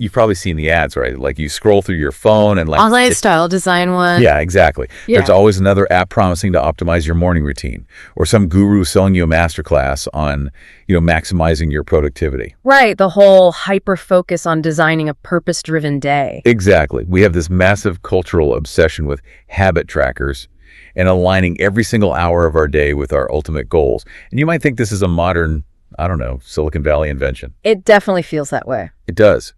you've probably seen the ads, right? Like you scroll through your phone and like Online style design one. yeah, exactly. Yeah. There's always another app promising to optimize your morning routine, or some guru selling you a masterclass on, maximizing your productivity. Right. The whole hyper focus on designing a purpose-driven day. Exactly. We have this massive cultural obsession with habit trackers and aligning every single hour of our day with our ultimate goals. And you might think this is a modern, I don't know, Silicon Valley invention. It definitely feels that way. It does.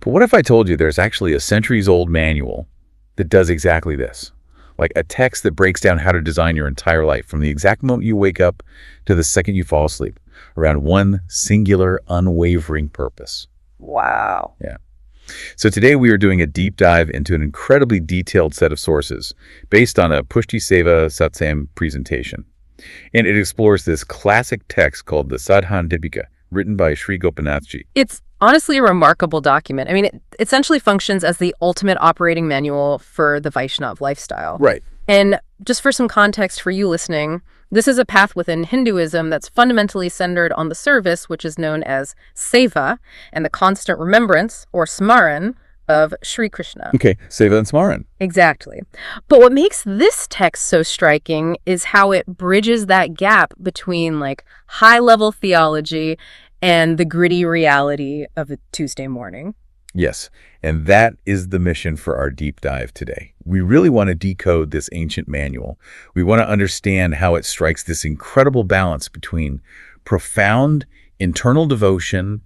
But what if I told you there's actually a centuries-old manual that does exactly this? Like a text that breaks down how to design your entire life from the exact moment you wake up to the second you fall asleep around one singular, unwavering purpose. Wow. Yeah. So today we are doing a deep dive into an incredibly detailed set of sources based on a Pushti Seva Satsang presentation. And it explores this classic text called the Sadhan Dipika, written by Sri Gopinathji. It's honestly a remarkable document. I mean, it essentially functions as the ultimate operating manual for the Vaishnav lifestyle. Right. And just for some context for you listening, this is a path within Hinduism that's fundamentally centered on the service, which is known as seva, and the constant remembrance, or smaran, of Sri Krishna. Okay, Seva and Smaran. Exactly. But what makes this text so striking is how it bridges that gap between like high-level theology and the gritty reality of a Tuesday morning. Yes, and that is the mission for our deep dive today. We really want to decode this ancient manual. We want to understand how it strikes this incredible balance between profound internal devotion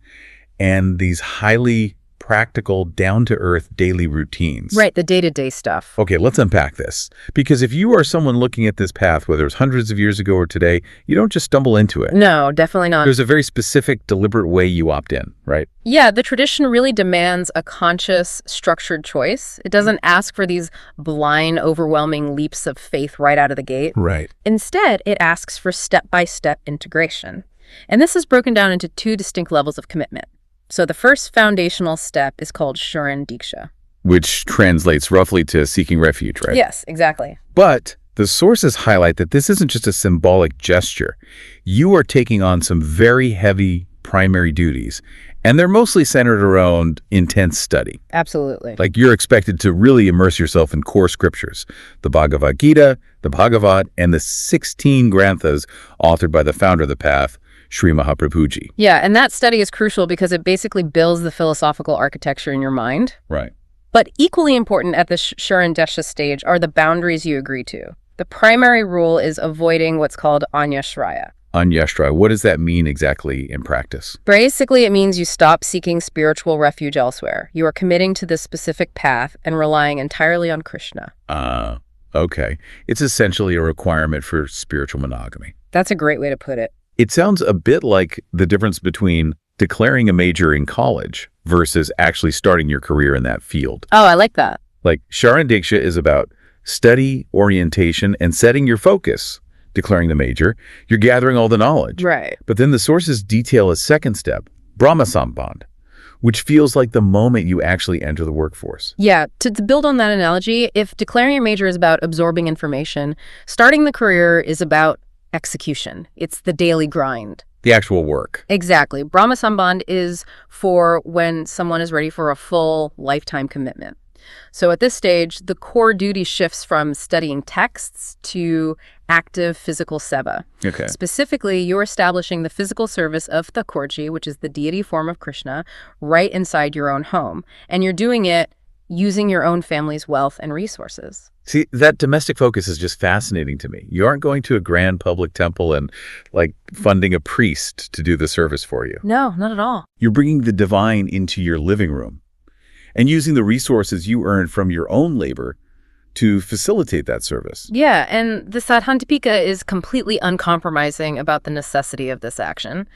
and these highly practical, down-to-earth daily routines. Right, the day-to-day stuff. Okay, let's unpack this. Because if you are someone looking at this path, whether it's hundreds of years ago or today, you don't just stumble into it. No, definitely not. There's a very specific, deliberate way you opt in, right? Yeah, the tradition really demands a conscious, structured choice. It doesn't ask for these blind, overwhelming leaps of faith right out of the gate. Right. Instead, it asks for step-by-step integration. And this is broken down into two distinct levels of commitment. So the first foundational step is called Sharan Diksha. Which translates roughly to seeking refuge, right? Yes, exactly. But the sources highlight that this isn't just a symbolic gesture. You are taking on some very heavy primary duties, and they're mostly centered around intense study. Absolutely. Like you're expected to really immerse yourself in core scriptures, the Bhagavad Gita, the Bhagavad, and the 16 Granthas authored by the founder of the path, Sri Mahaprabhuji. Yeah, and that study is crucial because it basically builds the philosophical architecture in your mind. Right. But equally important at the Sharan Diksha stage are the boundaries you agree to. The primary rule is avoiding what's called Anyashraya. Anyashraya, what does that mean exactly in practice? Basically, it means you stop seeking spiritual refuge elsewhere. You are committing to this specific path and relying entirely on Krishna. Okay. It's essentially a requirement for spiritual monogamy. That's a great way to put it. It sounds a bit like the difference between declaring a major in college versus actually starting your career in that field. Oh, I like that. Like Sharan Diksha is about study, orientation, and setting your focus. Declaring the major, you're gathering all the knowledge. Right. But then the sources detail a second step, Brahma Sambandh, which feels like the moment you actually enter the workforce. Yeah, to build on that analogy, if declaring your major is about absorbing information, starting the career is about execution. It's the daily grind. The actual work. Exactly. Brahma Sambandh is for when someone is ready for a full lifetime commitment. So at this stage, the core duty shifts from studying texts to active physical seva. Okay. Specifically, you're establishing the physical service of Thakurji, which is the deity form of Krishna, right inside your own home. And you're doing it using your own family's wealth and resources. See, that domestic focus is just fascinating to me. You aren't going to a grand public temple and, like, funding a priest to do the service for you. No, not at all. You're bringing the divine into your living room and using the resources you earn from your own labor to facilitate that service. Yeah, and the Sadhan Dipika is completely uncompromising about the necessity of this action.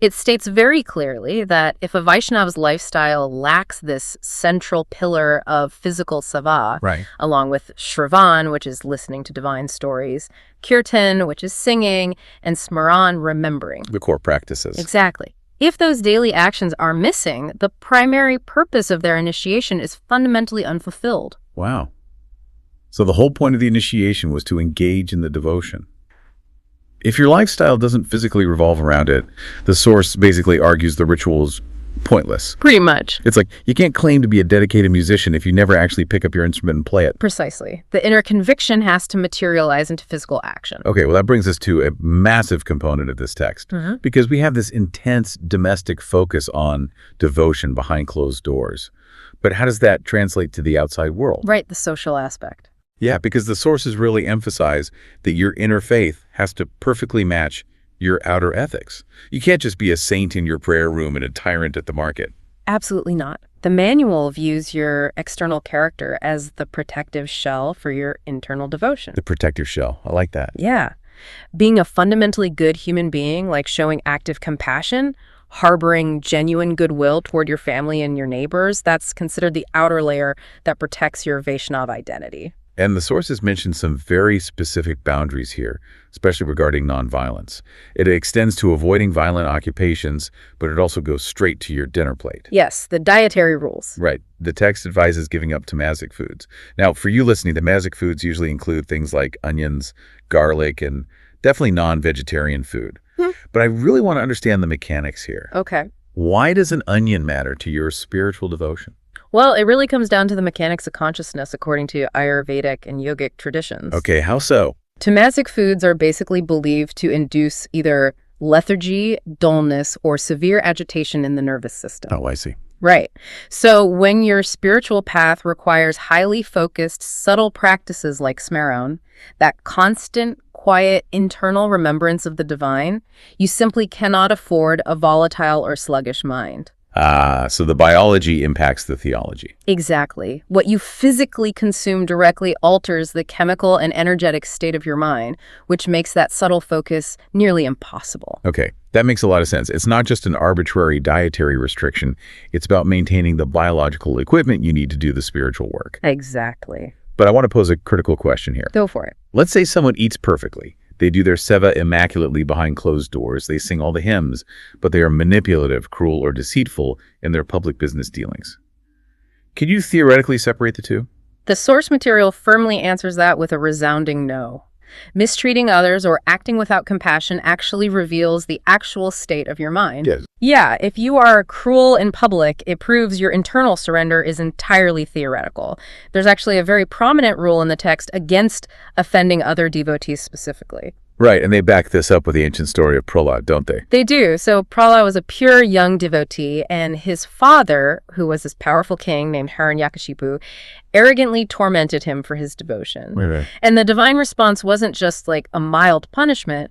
It states very clearly that if a Vaishnava's lifestyle lacks this central pillar of physical seva, Right. along with Shravan, which is listening to divine stories, Kirtan, which is singing, and Smaran, remembering. The core practices. Exactly. If those daily actions are missing, the primary purpose of their initiation is fundamentally unfulfilled. Wow. So the whole point of the initiation was to engage in the devotion. If your lifestyle doesn't physically revolve around it, the source basically argues the rituals pointless. Pretty much. It's like, you can't claim to be a dedicated musician if you never actually pick up your instrument and play it. Precisely. The inner conviction has to materialize into physical action. Okay, well, that brings us to a massive component of this text, because we have this intense domestic focus on devotion behind closed doors. But how does that translate to the outside world? Right, the social aspect. Yeah, because the sources really emphasize that your inner faith has to perfectly match your outer ethics. You can't just be a saint in your prayer room and a tyrant at the market. Absolutely not. The manual views your external character as the protective shell for your internal devotion. The protector shell. I like that. Yeah. Being a fundamentally good human being, like showing active compassion, harboring genuine goodwill toward your family and your neighbors, that's considered the outer layer that protects your Vaishnav identity. And the sources mention some very specific boundaries here, especially regarding nonviolence. It extends to avoiding violent occupations, but it also goes straight to your dinner plate. Yes, the dietary rules. Right. The text advises giving up tamasic foods. Now, for you listening, tamasic foods usually include things like onions, garlic, and definitely non-vegetarian food. But I really want to understand the mechanics here. Okay. Why does an onion matter to your spiritual devotion? Well, it really comes down to the mechanics of consciousness according to Ayurvedic and yogic traditions. Okay, how so? Tamasic foods are basically believed to induce either lethargy, dullness, or severe agitation in the nervous system. Oh, I see. Right. So when your spiritual path requires highly focused, subtle practices like smaron, that constant, quiet, internal remembrance of the divine, you simply cannot afford a volatile or sluggish mind. So the biology impacts the theology. Exactly. What you physically consume directly alters the chemical and energetic state of your mind, which makes that subtle focus nearly impossible. Okay, that makes a lot of sense. It's not just an arbitrary dietary restriction. It's about maintaining the biological equipment you need to do the spiritual work. Exactly. But I want to pose a critical question here. Go for it. Let's say someone eats perfectly. They do their seva immaculately behind closed doors. They sing all the hymns, but they are manipulative, cruel, or deceitful in their public business dealings. Can you theoretically separate the two? The source material firmly answers that with a resounding no. Mistreating others or acting without compassion actually reveals the actual state of your mind. Yes. Yeah, if you are cruel in public, it proves your internal surrender is entirely theoretical. There's actually a very prominent rule in the text against offending other devotees specifically. Right, and they back this up with the ancient story of Prahlad, don't they? They do. So Prahlad was a pure young devotee, and his father, who was this powerful king named Hiranyakashipu, arrogantly tormented him for his devotion. Right. And the divine response wasn't just like a mild punishment.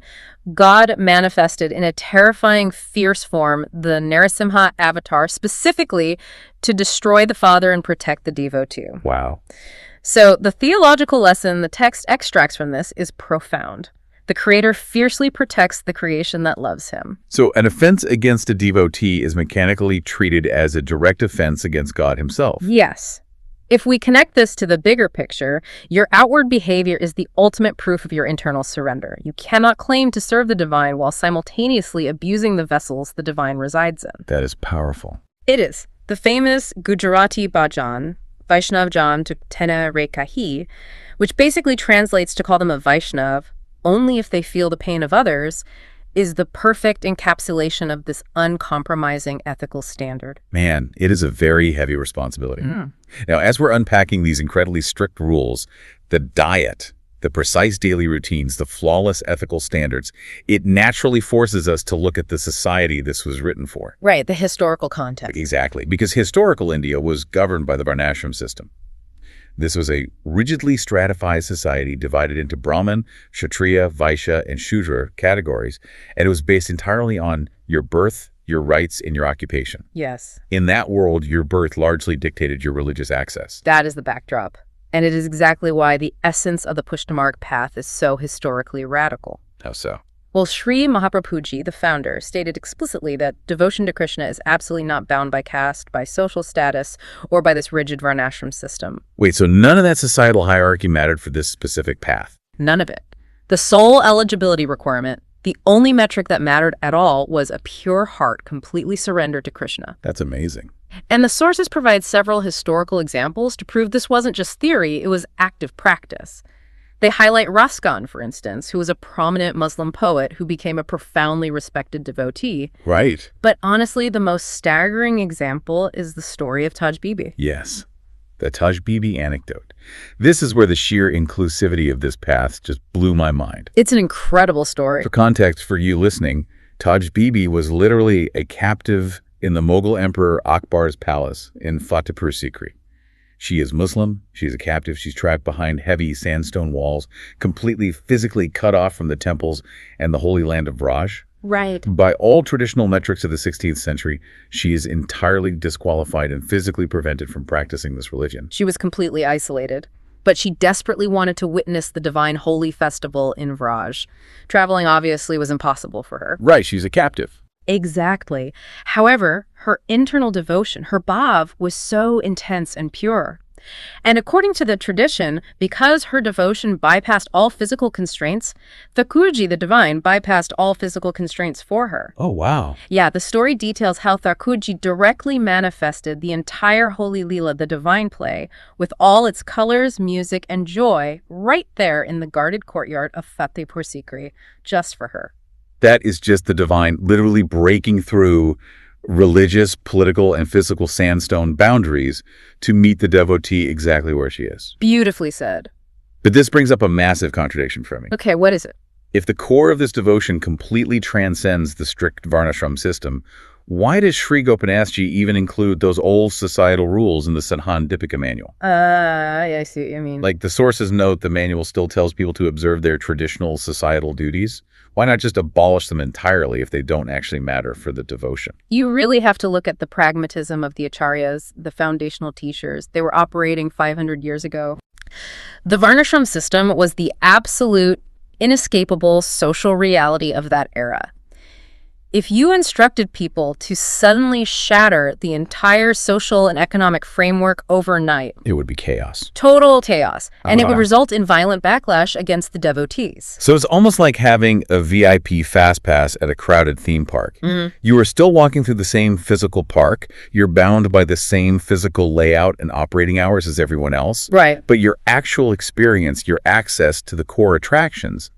God manifested in a terrifying, fierce form the Narasimha avatar specifically to destroy the father and protect the devotee. Wow. So the theological lesson the text extracts from this is profound. The Creator fiercely protects the creation that loves him. So an offense against a devotee is mechanically treated as a direct offense against God himself. Yes. If we connect this to the bigger picture, your outward behavior is the ultimate proof of your internal surrender. You cannot claim to serve the divine while simultaneously abusing the vessels the divine resides in. That is powerful. It is. The famous Gujarati bhajan, Vaishnav Jan to Tena Re Kahi, which basically translates to call them a Vaishnav only if they feel the pain of others, is the perfect encapsulation of this uncompromising ethical standard. Man, it is a very heavy responsibility. Now, as we're unpacking these incredibly strict rules, the diet, the precise daily routines, the flawless ethical standards, it naturally forces us to look at the society this was written for. Right, the historical context. Exactly, because historical India was governed by the Varnashram system. This was a rigidly stratified society divided into Brahmin, Kshatriya, Vaishya, and Shudra categories, and it was based entirely on your birth, your rights, and your occupation. Yes. In that world, your birth largely dictated your religious access. That is the backdrop. And it is exactly why the essence of the Pushtamarg path is so historically radical. How so? Well, Sri Mahaprabhuji, the founder, stated explicitly that devotion to Krishna is absolutely not bound by caste, by social status, or by this rigid varnashram system. Wait, so none of that societal hierarchy mattered for this specific path? None of it. The sole eligibility requirement, the only metric that mattered at all, was a pure heart completely surrendered to Krishna. That's amazing. And the sources provide several historical examples to prove this wasn't just theory, it was active practice. They highlight Raskan, for instance, who was a prominent Muslim poet who became a profoundly respected devotee. Right. But honestly, the most staggering example is the story of Taj Bibi. Yes. The Taj Bibi anecdote. This is where the sheer inclusivity of this path just blew my mind. It's an incredible story. For context for you listening, Taj Bibi was literally a captive in the Mughal Emperor Akbar's palace in Fatehpur Sikri. She is Muslim, she's a captive, she's trapped behind heavy sandstone walls, completely physically cut off from the temples and the holy land of Raj. Right. By all traditional metrics of the 16th century, she is entirely disqualified and physically prevented from practicing this religion. She was completely isolated, but she desperately wanted to witness the divine holy festival in Raj. Traveling obviously was impossible for her. Right, she's a captive. Exactly. However, her internal devotion, her bhav, was so intense and pure. And according to the tradition, because her devotion bypassed all physical constraints, Thakurji, the divine, bypassed all physical constraints for her. Oh, wow. Yeah, the story details how Thakurji directly manifested the entire Holy Leela, the divine play, with all its colors, music, and joy right there in the guarded courtyard of Fatehpur Sikri, just for her. That is just the divine literally breaking through religious, political, and physical sandstone boundaries to meet the devotee exactly where she is. Beautifully said. But this brings up a massive contradiction for me. Okay, what is it? If the core of this devotion completely transcends the strict Varnashram system, why does Sri Gopinathji even include those old societal rules in the Sadhan Dipika manual? I see what you mean. Like the sources note, the manual still tells people to observe their traditional societal duties. Why not just abolish them entirely if they don't actually matter for the devotion? You really have to look at the pragmatism of the acharyas, the foundational teachers. They were operating 500 years ago. The Varnashram system was the absolute, inescapable social reality of that era. If you instructed people to suddenly shatter the entire social and economic framework overnight, It would be chaos. total chaos, and it would result in violent backlash against the devotees. So it's almost like having a VIP fast pass at a crowded theme park. You are still walking through the same physical park. You're bound by the same physical layout and operating hours as everyone else. Right. But your actual experience, your access to the core attractions,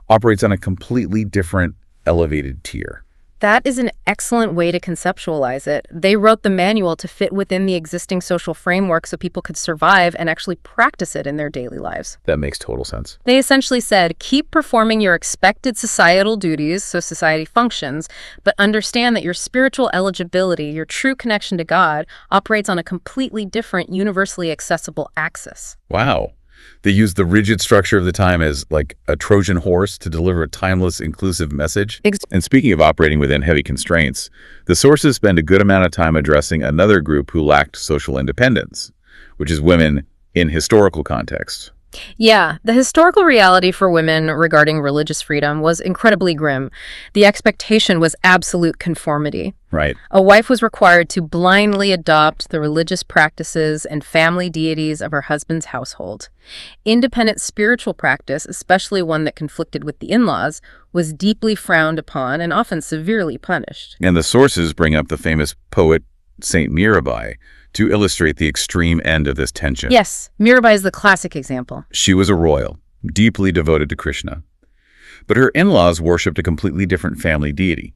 operates on a completely different elevated tier. That is an excellent way to conceptualize it. They wrote the manual to fit within the existing social framework so people could survive and actually practice it in their daily lives. That makes total sense. They essentially said, keep performing your expected societal duties so society functions, but understand that your spiritual eligibility, your true connection to God, operates on a completely different, universally accessible axis. Wow. They used the rigid structure of the time as like a Trojan horse to deliver a timeless, inclusive message. And speaking of operating within heavy constraints, the sources spend a good amount of time addressing another group who lacked social independence, which is women in historical context. Yeah, the historical reality for women regarding religious freedom was incredibly grim. The expectation was absolute conformity. Right. A wife was required to blindly adopt the religious practices and family deities of her husband's household. Independent spiritual practice, especially one that conflicted with the in-laws, was deeply frowned upon and often severely punished. And the sources bring up the famous poet Saint Mirabai to illustrate the extreme end of this tension. Yes, Mirabai is the classic example. She was a royal, deeply devoted to Krishna. But her in-laws worshipped a completely different family deity.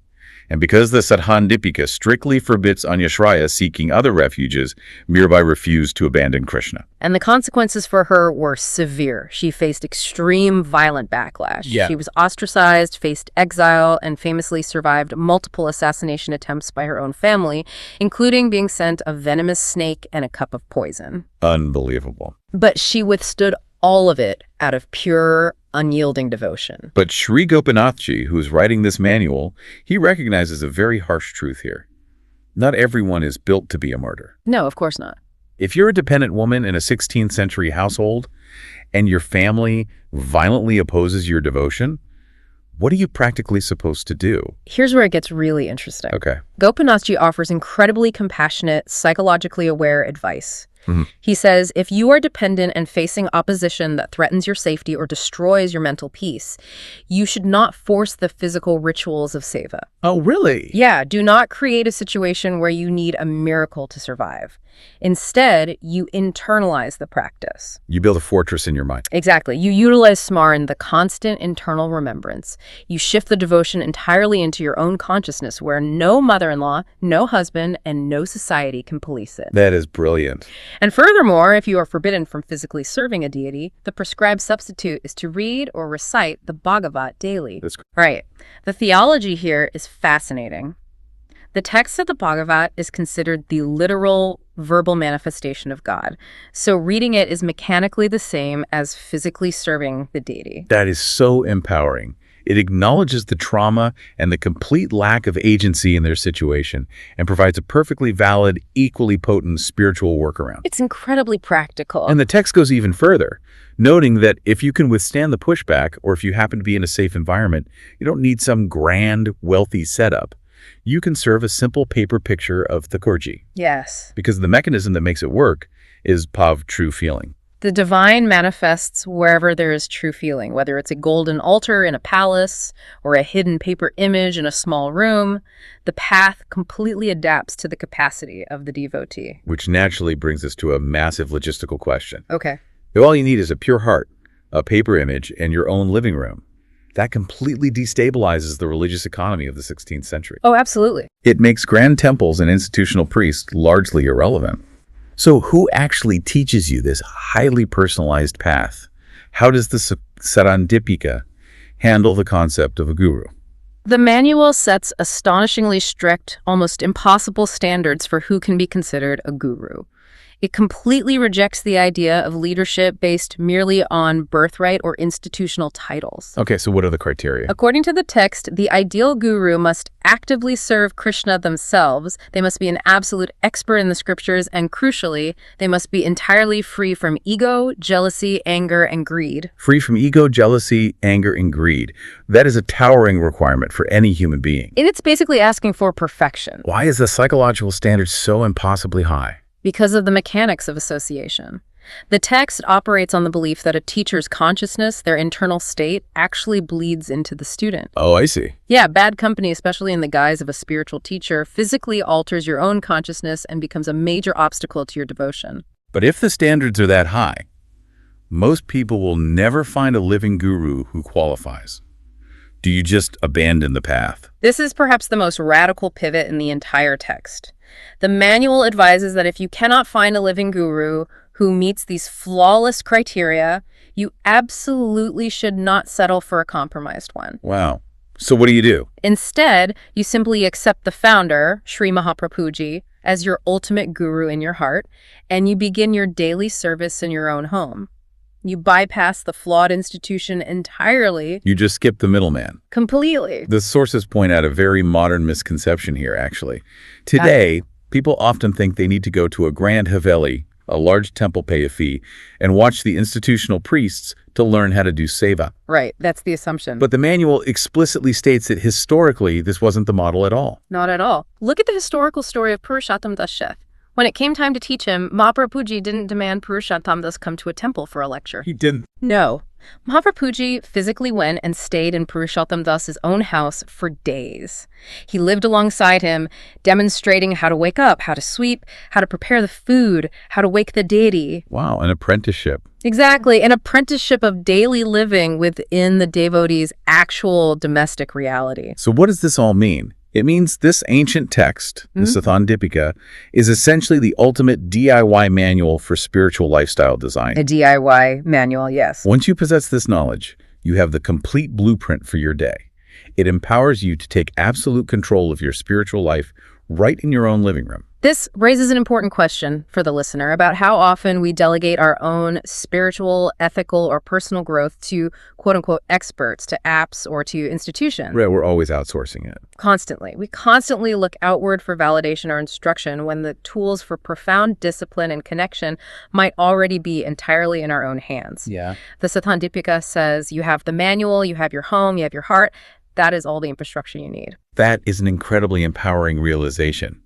And because the Sadhan Dipika strictly forbids Anyashraya seeking other refuges, Mirabai refused to abandon Krishna. And the consequences for her were severe. She faced extreme violent backlash. Yeah. She was ostracized, faced exile, and famously survived multiple assassination attempts by her own family, including being sent a venomous snake and a cup of poison. Unbelievable. But she withstood all of it out of pure, unyielding devotion. But Sri Gopinathji, who's writing this manual, he recognizes a very harsh truth here. Not everyone is built to be a martyr. No, of course not. If you're a dependent woman in a 16th century household and your family violently opposes your devotion, what are you practically supposed to do? Here's where it gets really interesting. Okay. Gopinathji offers incredibly compassionate, psychologically aware advice. Mhm. He says, if you are dependent and facing opposition that threatens your safety or destroys your mental peace, you should not force the physical rituals of seva. Oh, really? Yeah, do not create a situation where you need a miracle to survive. Instead, you internalize the practice. You build a fortress in your mind. Exactly. You utilize smaran, the constant internal remembrance. You shift the devotion entirely into your own consciousness where no mother-in-law, no husband, and no society can police it. That is brilliant. And furthermore, if you are forbidden from physically serving a deity, the prescribed substitute is to read or recite the Bhagavat daily. That's Right. The theology here is fascinating. The text of the Bhagavat is considered the literal verbal manifestation of God. So reading it is mechanically the same as physically serving the deity. That is so empowering. It acknowledges the trauma and the complete lack of agency in their situation and provides a perfectly valid, equally potent spiritual workaround. It's incredibly practical. And the text goes even further, noting that if you can withstand the pushback or if you happen to be in a safe environment, you don't need some grand, wealthy setup. You can serve a simple paper picture of the Korji, Yes. because the mechanism that makes it work is Pav, true feeling. The divine manifests wherever there is true feeling, whether it's a golden altar in a palace or a hidden paper image in a small room. The path completely adapts to the capacity of the devotee. Which naturally brings us to a massive logistical question. Okay. If all you need is a pure heart, a paper image, and your own living room, that completely destabilizes the religious economy of the 16th century. Oh, absolutely. It makes grand temples and institutional priests largely irrelevant. So who actually teaches you this highly personalized path? How does the Sadhan Dipika handle the concept of a guru? The manual sets astonishingly strict, almost impossible standards for who can be considered a guru. It completely rejects the idea of leadership based merely on birthright or institutional titles. Okay, so what are the criteria? According to the text, the ideal guru must actively serve Krishna themselves. They must be an absolute expert in the scriptures, and crucially, they must be entirely free from ego, jealousy, anger, and greed. Free from ego, jealousy, anger, and greed. That is a towering requirement for any human being. And it's basically asking for perfection. Why is the psychological standard so impossibly high? Because of the mechanics of association. The text operates on the belief that a teacher's consciousness, their internal state, actually bleeds into the student. Oh, I see. Yeah, bad company, especially in the guise of a spiritual teacher, physically alters your own consciousness and becomes a major obstacle to your devotion. But if the standards are that high, most people will never find a living guru who qualifies. Do you just abandon the path? This is perhaps the most radical pivot in the entire text. The manual advises that if you cannot find a living guru who meets these flawless criteria, you absolutely should not settle for a compromised one. Wow. So what do you do? Instead, you simply accept the founder, Sri Mahaprabhuji, as your ultimate guru in your heart, and you begin your daily service in your own home. You bypass the flawed institution entirely. You just skip the middleman. Completely. The sources point out a very modern misconception here, actually. Today, people often think they need to go to a grand haveli, a large temple, pay a fee, and watch the institutional priests to learn how to do seva. Right, that's the assumption. But the manual explicitly states that historically, this wasn't the model at all. Not at all. Look at the historical story of Purushottam Das Chef. When it came time to teach him, Mahaprabhuji didn't demand Purushottam Das come to a temple for a lecture. He didn't. No. Mahaprabhuji physically went and stayed in Purushottam Das's own house for days. He lived alongside him, demonstrating how to wake up, how to sweep, how to prepare the food, how to wake the deity. Wow, an apprenticeship. Exactly, an apprenticeship of daily living within the devotee's actual domestic reality. So what does this all mean? It means this ancient text, the Sadhan Dipika, is essentially the ultimate DIY manual for spiritual lifestyle design. A DIY manual, yes. Once you possess this knowledge, you have the complete blueprint for your day. It empowers you to take absolute control of your spiritual life right in your own living room. This raises an important question for the listener about how often we delegate our own spiritual, ethical, or personal growth to quote-unquote experts, to apps, or to institutions. Right, we're always outsourcing it. Constantly. We constantly look outward for validation or instruction when the tools for profound discipline and connection might already be entirely in our own hands. Yeah. The Sadhan Dipika says you have the manual, you have your home, you have your heart. That is all the infrastructure you need. That is an incredibly empowering realization.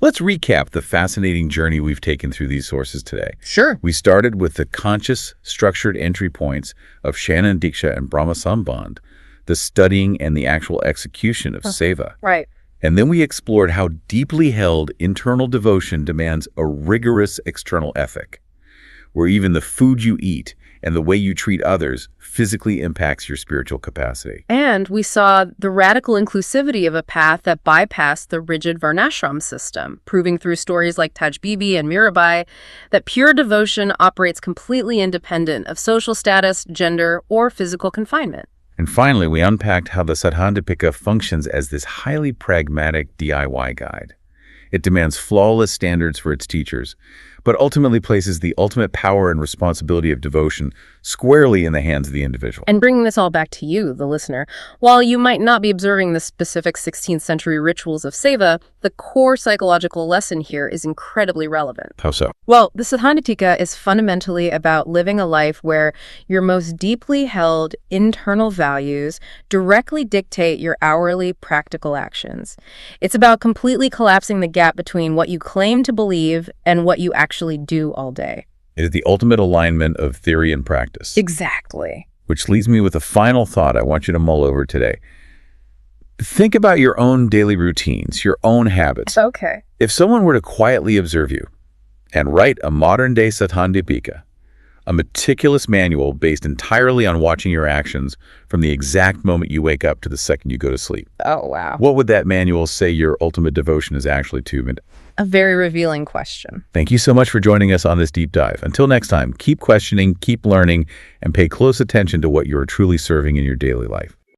Let's recap the fascinating journey we've taken through these sources today. Sure. We started with the conscious, structured entry points of Shannon Diksha and Brahma Sambandh, the studying and the actual execution of seva. Right. And then we explored how deeply held internal devotion demands a rigorous external ethic, where even the food you eat and the way you treat others physically impacts your spiritual capacity. And we saw the radical inclusivity of a path that bypassed the rigid varnashram system, proving through stories like Taj Bibi and Mirabai that pure devotion operates completely independent of social status, gender, or physical confinement. And finally, we unpacked how the Sadhan Dipika functions as this highly pragmatic DIY guide. It demands flawless standards for its teachers, but ultimately places the ultimate power and responsibility of devotion squarely in the hands of the individual. And bringing this all back to you, the listener, while you might not be observing the specific 16th century rituals of seva, the core psychological lesson here is incredibly relevant. How so? Well, the Sadhanatika is fundamentally about living a life where your most deeply held internal values directly dictate your hourly practical actions. It's about completely collapsing the gap between what you claim to believe and what you actually do all day. It is the ultimate alignment of theory and practice. Exactly. Which leaves me with a final thought I want you to mull over today. Think about your own daily routines, your own habits. Okay. If someone were to quietly observe you and write a modern-day Sadhan Dipika, a meticulous manual based entirely on watching your actions from the exact moment you wake up to the second you go to sleep. Oh, wow. What would that manual say your ultimate devotion is actually to? A very revealing question. Thank you so much for joining us on this deep dive. Until next time, keep questioning, keep learning, and pay close attention to what you are truly serving in your daily life.